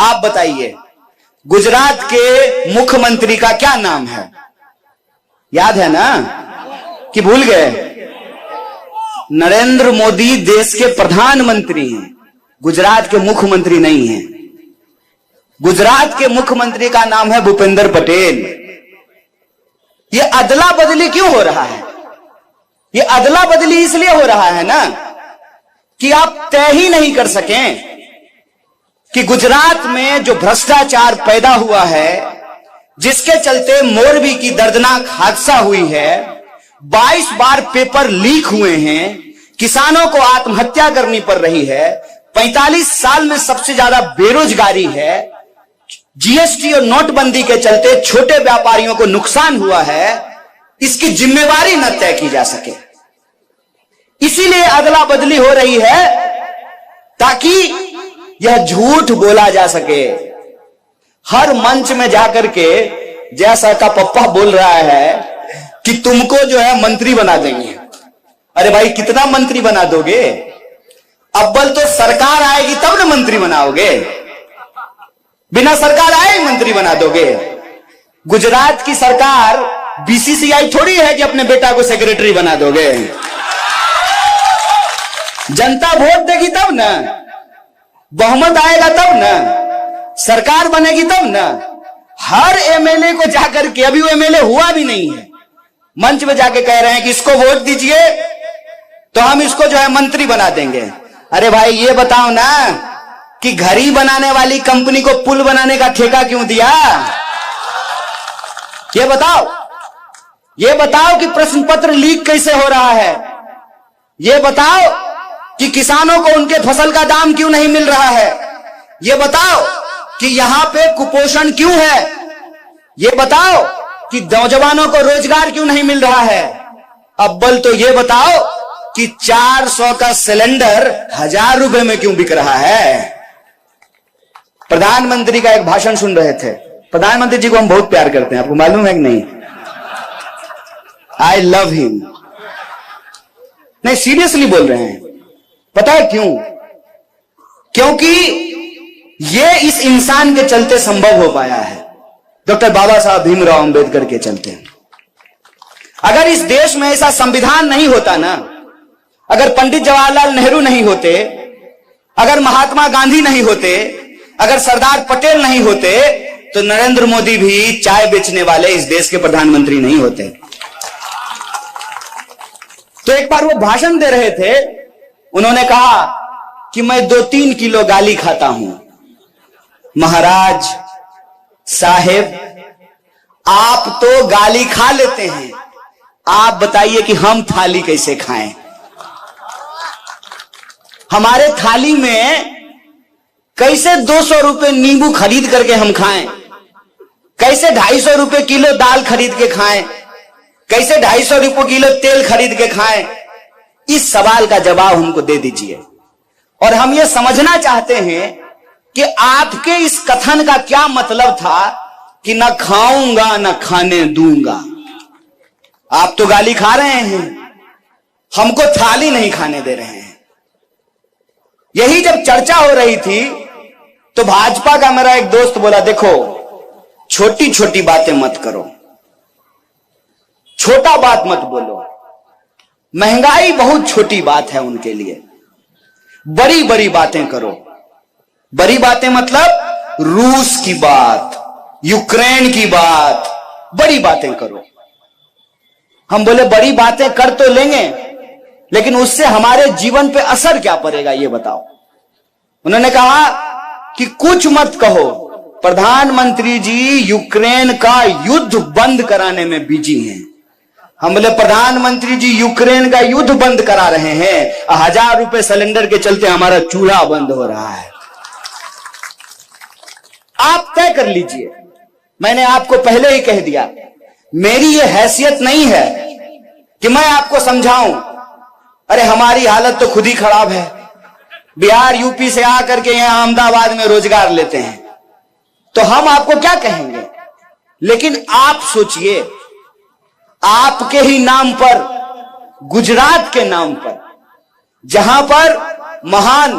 आप बताइए गुजरात के मुख्यमंत्री का क्या नाम है? याद है ना कि भूल गए? नरेंद्र मोदी देश के प्रधानमंत्री हैं, गुजरात के मुख्यमंत्री नहीं हैं। गुजरात के मुख्यमंत्री का नाम है भूपेंद्र पटेल। ये अदला बदली क्यों हो रहा है? ये अदला बदली इसलिए हो रहा है ना कि आप तय ही नहीं कर सकें कि गुजरात में जो भ्रष्टाचार पैदा हुआ है, जिसके चलते मोरबी की दर्दनाक हादसा हुई है, 22 बार पेपर लीक हुए हैं, किसानों को आत्महत्या करनी पड़ रही है, 45 साल में सबसे ज्यादा बेरोजगारी है, जीएसटी और नोटबंदी के चलते छोटे व्यापारियों को नुकसान हुआ है, इसकी जिम्मेवारी न तय की जा सके। इसीलिए अदला बदली हो रही है ताकि यह झूठ बोला जा सके। हर मंच में जाकर के जैसा का पप्पा बोल रहा है कि तुमको जो है मंत्री बना देंगे। अरे भाई कितना मंत्री बना दोगे? अव्वल तो सरकार आएगी तब ना मंत्री बनाओगे, बिना सरकार आए ही मंत्री बना दोगे। गुजरात की सरकार बीसीसीआई थोड़ी है कि अपने बेटा को सेक्रेटरी बना दोगे। जनता वोट देगी तब ना, बहुमत आएगा तब ना, सरकार बनेगी तब ना। हर एमएलए को जाकर के, अभी वो एमएलए हुआ भी नहीं है, मंच में जाके कह रहे हैं कि इसको वोट दीजिए तो हम इसको जो है मंत्री बना देंगे। अरे भाई ये बताओ ना कि घड़ी बनाने वाली कंपनी को पुल बनाने का ठेका क्यों दिया? ये बताओ कि प्रश्न पत्र लीक कैसे हो रहा है? ये बताओ कि किसानों को उनके फसल का दाम क्यों नहीं मिल रहा है? ये बताओ कि यहां पे कुपोषण क्यों है? ये बताओ कि नौजवानों को रोजगार क्यों नहीं मिल रहा है? अव्वल तो ये बताओ कि 400 का सिलेंडर 1000 रुपए में क्यों बिक रहा है? प्रधानमंत्री का एक भाषण सुन रहे थे। प्रधानमंत्री जी को हम बहुत प्यार करते हैं, आपको मालूम है कि नहीं? I love him. नहीं, सीरियसली बोल रहे हैं। पता है क्यों? क्योंकि ये इस इंसान के चलते संभव हो पाया है, डॉक्टर बाबा साहब भीमराव अंबेडकर के चलते। अगर इस देश में ऐसा संविधान नहीं होता ना, अगर पंडित जवाहरलाल नेहरू नहीं होते, अगर महात्मा गांधी नहीं होते, अगर सरदार पटेल नहीं होते, तो नरेंद्र मोदी भी चाय बेचने वाले इस देश के प्रधानमंत्री नहीं होते। तो एक बार वो भाषण दे रहे थे, उन्होंने कहा कि मैं 2-3 किलो गाली खाता हूं। महाराज साहेब, आप तो गाली खा लेते हैं, आप बताइए कि हम थाली कैसे खाएं? हमारे थाली में कैसे 200 रुपए नींबू खरीद करके हम खाएं? कैसे 250 रुपए किलो दाल खरीद के खाएं? कैसे 250 रुपए किलो तेल खरीद के खाएं? इस सवाल का जवाब हमको दे दीजिए। और हम ये समझना चाहते हैं कि आपके इस कथन का क्या मतलब था कि ना खाऊंगा ना खाने दूंगा। आप तो गाली खा रहे हैं, हमको थाली नहीं खाने दे रहे हैं। यही जब चर्चा हो रही थी तो भाजपा का मेरा एक दोस्त बोला, देखो छोटी छोटी बातें मत करो, छोटा बात मत बोलो। महंगाई बहुत छोटी बात है उनके लिए, बड़ी बड़ी बातें करो। बड़ी बातें मतलब रूस की बात, यूक्रेन की बात, बड़ी बातें करो। हम बोले बड़ी बातें कर तो लेंगे, लेकिन उससे हमारे जीवन पे असर क्या पड़ेगा ये बताओ। उन्होंने कहा कि कुछ मत कहो, प्रधानमंत्री जी यूक्रेन का युद्ध बंद कराने में बिजी हैं। हम बोले प्रधानमंत्री जी यूक्रेन का युद्ध बंद करा रहे हैं, 1000 रुपए सिलेंडर के चलते हमारा चूल्हा बंद हो रहा है। आप तय कर लीजिए। मैंने आपको पहले ही कह दिया, मेरी ये हैसियत नहीं है कि मैं आपको समझाऊं। अरे हमारी हालत तो खुद ही खराब है। बिहार यूपी से आकर के यहां अहमदाबाद में रोजगार लेते हैं, तो हम आपको क्या कहेंगे? लेकिन आप सोचिए, आपके ही नाम पर, गुजरात के नाम पर, जहां पर महान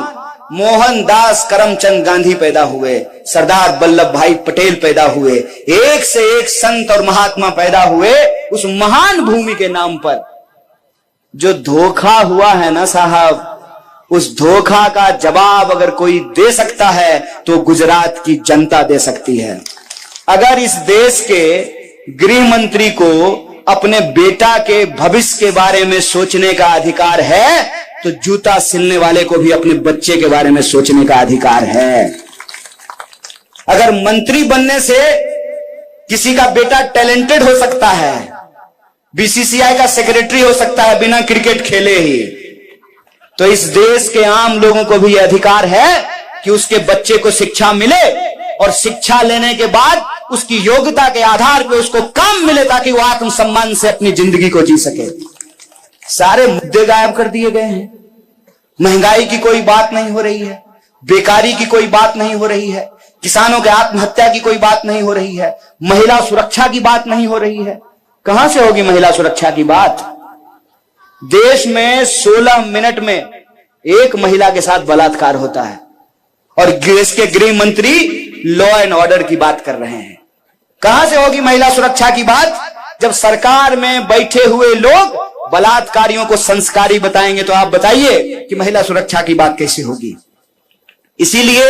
मोहनदास करमचंद गांधी पैदा हुए, सरदार वल्लभ भाई पटेल पैदा हुए, एक से एक संत और महात्मा पैदा हुए उस महान भूमि के नाम पर। जो धोखा हुआ है ना साहब, उस धोखा का जवाब अगर कोई दे सकता है तो गुजरात की जनता दे सकती है। अगर इस देश के गृह मंत्री को अपने बेटा के भविष्य के बारे में सोचने का अधिकार है तो जूता सिलने वाले को भी अपने बच्चे के बारे में सोचने का अधिकार है। अगर मंत्री बनने से किसी का बेटा टैलेंटेड हो सकता है, बीसीसीआई का सेक्रेटरी हो सकता है बिना क्रिकेट खेले ही, तो इस देश के आम लोगों को भी यह अधिकार है कि उसके बच्चे को शिक्षा मिले और शिक्षा लेने के बाद उसकी योग्यता के आधार पर उसको काम मिले ताकि वो आत्मसम्मान से अपनी जिंदगी को जी सके। सारे मुद्दे गायब कर दिए गए हैं। महंगाई की कोई बात नहीं हो रही है, बेकारी की कोई बात नहीं हो रही है, किसानों के आत्महत्या की कोई बात नहीं हो रही है, महिला सुरक्षा की बात नहीं हो रही है। कहां से होगी महिला सुरक्षा की बात? देश में 16 मिनट में एक महिला के साथ बलात्कार होता है और देश के गृह मंत्री लॉ एंड ऑर्डर की बात कर रहे हैं। कहां से होगी महिला सुरक्षा की बात जब सरकार में बैठे हुए लोग बलात्कारियों को संस्कारी बताएंगे? तो आप बताइए कि महिला सुरक्षा की बात कैसे होगी? इसीलिए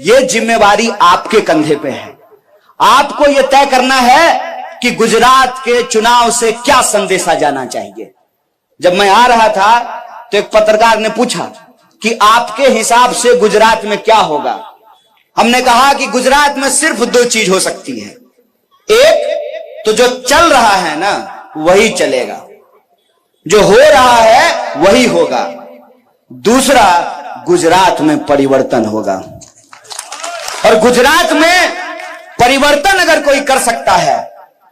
यह जिम्मेवारी आपके कंधे पे है। आपको यह तय करना है कि गुजरात के चुनाव से क्या संदेशा जाना चाहिए। जब मैं आ रहा था तो एक पत्रकार ने पूछा कि आपके हिसाब से गुजरात में क्या होगा। हमने कहा कि गुजरात में सिर्फ 2 चीज हो सकती है। एक तो जो चल रहा है ना वही चलेगा, जो हो रहा है वही होगा। दूसरा, गुजरात में परिवर्तन होगा। और गुजरात में परिवर्तन अगर कोई कर सकता है,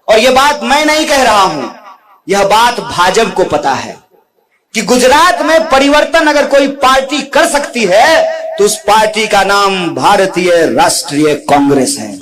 और यह बात मैं नहीं कह रहा हूं, यह बात भाजपा को पता है कि गुजरात में परिवर्तन अगर कोई पार्टी कर सकती है तो उस पार्टी का नाम भारतीय राष्ट्रीय कांग्रेस है।